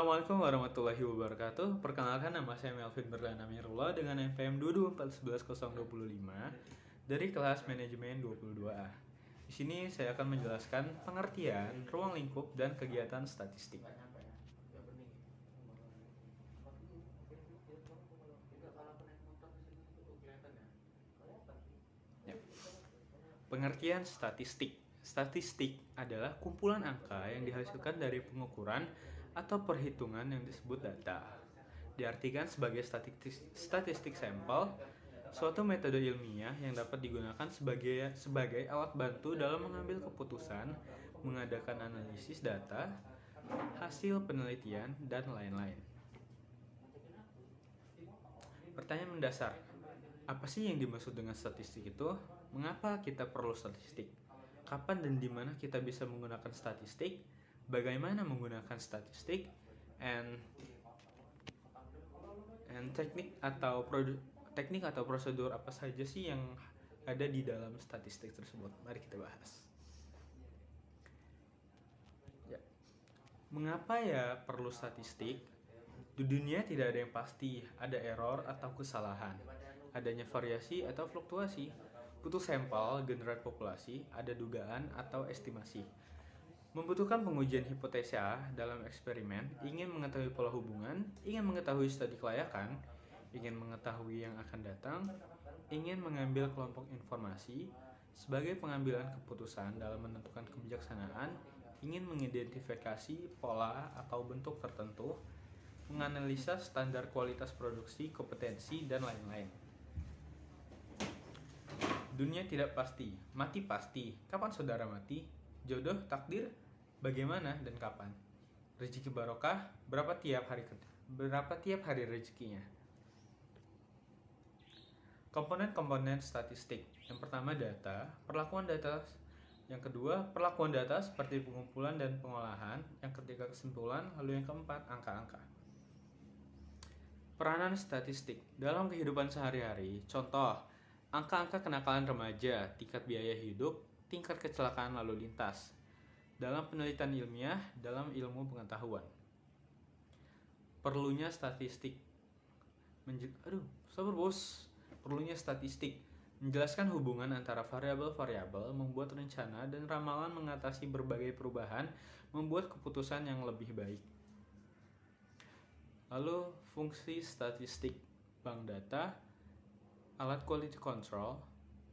Assalamualaikum warahmatullahi wabarakatuh. Perkenalkan, nama saya Melvin Berlan Amirullah dengan NPM 224110225 dari kelas Manajemen 22A. Di sini saya akan menjelaskan pengertian, ruang lingkup, dan kegiatan statistik. Ya. Pengertian statistik. Statistik adalah kumpulan angka yang dihasilkan dari pengukuran atau perhitungan yang disebut data. Diartikan sebagai statistik sampel, suatu metode ilmiah yang dapat digunakan sebagai alat bantu dalam mengambil keputusan, mengadakan analisis data, hasil penelitian, dan lain-lain. Pertanyaan mendasar, apa sih yang dimaksud dengan statistik itu? Mengapa kita perlu statistik? Kapan dan di mana kita bisa menggunakan statistik? Bagaimana menggunakan statistik? And teknik atau prosedur apa saja sih yang ada di dalam statistik tersebut? Mari kita bahas. Ya. Mengapa ya perlu statistik? Di dunia tidak ada yang pasti, ada error atau kesalahan, adanya variasi atau fluktuasi, butuh sampel, generat populasi, ada dugaan atau estimasi. Membutuhkan pengujian hipotesa dalam eksperimen, ingin mengetahui pola hubungan, ingin mengetahui studi kelayakan, ingin mengetahui yang akan datang, ingin mengambil kelompok informasi sebagai pengambilan keputusan dalam menentukan kebijaksanaan, ingin mengidentifikasi pola atau bentuk tertentu, menganalisa standar kualitas produksi, kompetensi, dan lain-lain. Dunia tidak pasti, mati pasti. Kapan saudara mati? Jodoh, takdir, bagaimana dan kapan? Rezeki barokah, berapa tiap hari rezekinya? Komponen-komponen statistik. Yang pertama data, perlakuan data. Yang kedua, perlakuan data seperti pengumpulan dan pengolahan. Yang ketiga, kesimpulan. Lalu yang keempat, angka-angka. Peranan statistik dalam kehidupan sehari-hari. Contoh, angka-angka kenakalan remaja, tingkat biaya hidup, tingkat kecelakaan lalu lintas. Dalam penelitian ilmiah, dalam ilmu pengetahuan. Perlunya statistik. Perlunya statistik menjelaskan hubungan antara variabel-variabel, membuat rencana dan ramalan mengatasi berbagai perubahan, membuat keputusan yang lebih baik. Lalu fungsi statistik, bank data, alat quality control,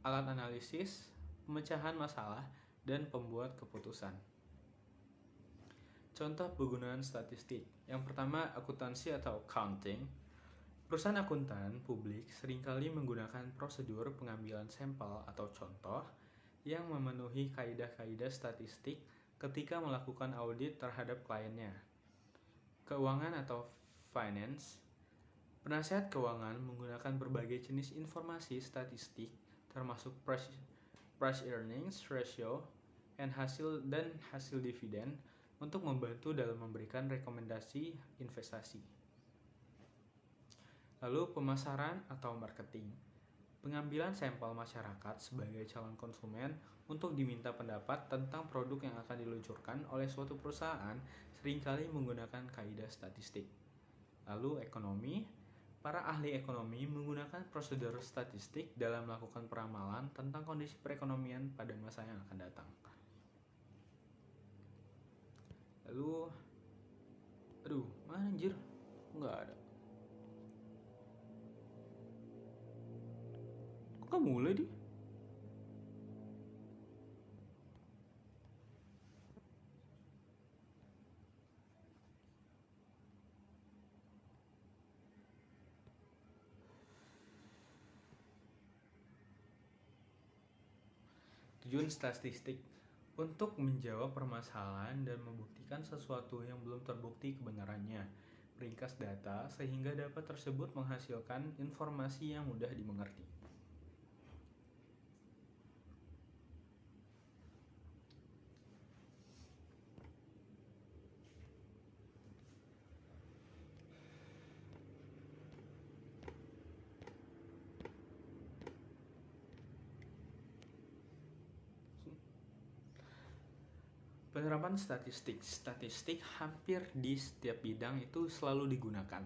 alat analisis, pemecahan masalah, dan pembuat keputusan. Contoh penggunaan statistik. Yang pertama, akuntansi atau accounting. Perusahaan akuntan publik seringkali menggunakan prosedur pengambilan sampel atau contoh yang memenuhi kaidah-kaidah statistik ketika melakukan audit terhadap kliennya. Keuangan atau finance. Penasihat keuangan menggunakan berbagai jenis informasi statistik termasuk price earnings ratio dan hasil dividen untuk membantu dalam memberikan rekomendasi investasi. Lalu pemasaran atau marketing. Pengambilan sampel masyarakat sebagai calon konsumen untuk diminta pendapat tentang produk yang akan diluncurkan oleh suatu perusahaan seringkali menggunakan kaidah statistik. Lalu ekonomi. Para ahli ekonomi menggunakan prosedur statistik dalam melakukan peramalan tentang kondisi perekonomian pada masa yang akan datang. Lalu, mana anjir? Nggak ada. Kok gak mulai di? Tujuan statistik untuk menjawab permasalahan dan membuktikan sesuatu yang belum terbukti kebenarannya. Meringkas data sehingga dapat tersebut menghasilkan informasi yang mudah dimengerti. Penerapan statistik. Statistik hampir di setiap bidang itu selalu digunakan.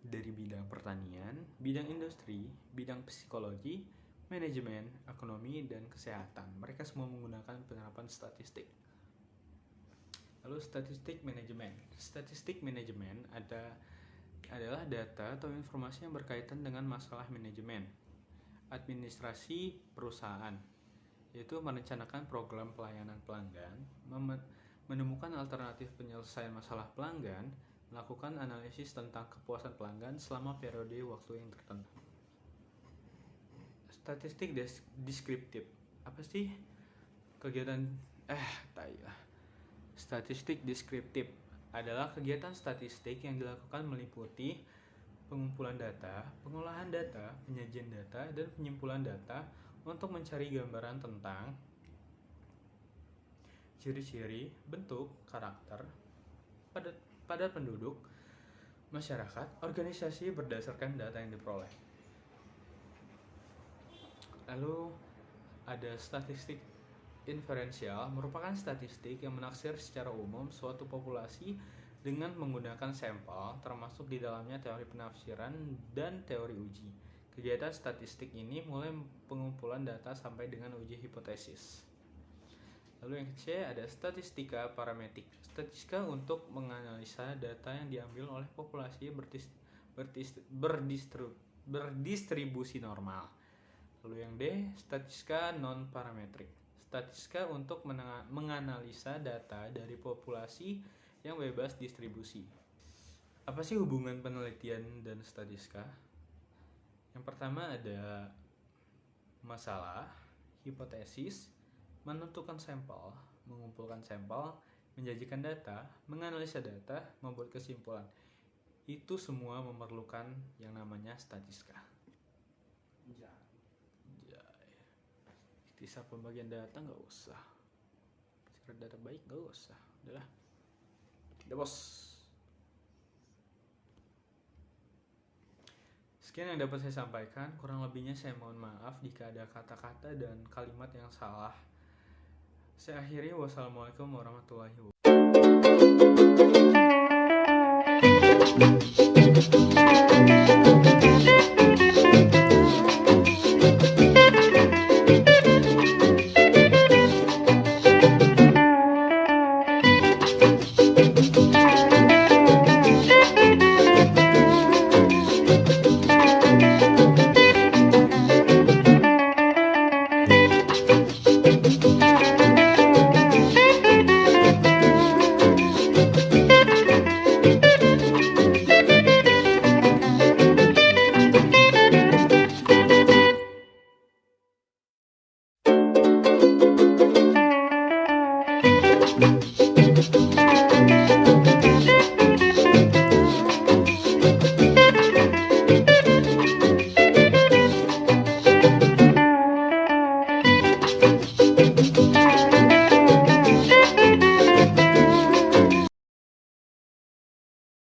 Dari bidang pertanian, bidang industri, bidang psikologi, manajemen, ekonomi, dan kesehatan. Mereka semua menggunakan penerapan statistik. Lalu statistik manajemen. Statistik manajemen adalah data atau informasi yang berkaitan dengan masalah manajemen, administrasi perusahaan, yaitu merencanakan program pelayanan pelanggan, menemukan alternatif penyelesaian masalah pelanggan, melakukan analisis tentang kepuasan pelanggan selama periode waktu yang tertentu. Statistik deskriptif. Apa sih kegiatan Statistik deskriptif adalah kegiatan statistik yang dilakukan meliputi pengumpulan data, pengolahan data, penyajian data, dan penyimpulan data untuk mencari gambaran tentang ciri-ciri, bentuk, karakter, padat penduduk, masyarakat, organisasi berdasarkan data yang diperoleh. Lalu ada statistik inferensial, merupakan statistik yang menaksir secara umum suatu populasi dengan menggunakan sampel, termasuk di dalamnya teori penafsiran dan teori uji. Kegiatan statistik ini mulai pengumpulan data sampai dengan uji hipotesis. Lalu yang C ada statistika parametrik. Statistika untuk menganalisa data yang diambil oleh populasi berdistribusi normal. Lalu yang D statistika non parametrik. Statistika untuk menganalisa data dari populasi yang bebas distribusi. Apa sih hubungan penelitian dan statistika? Yang pertama ada masalah, hipotesis, menentukan sampel, mengumpulkan sampel, menjanjikan data, menganalisa data, membuat kesimpulan. Itu semua memerlukan yang namanya statistika. Ikhtisar pembagian data nggak usah, cara data baik nggak usah, udahlah, udah bos. Sekian yang dapat saya sampaikan, kurang lebihnya saya mohon maaf jika ada kata-kata dan kalimat yang salah. Saya akhiri, wassalamualaikum warahmatullahi wabarakatuh.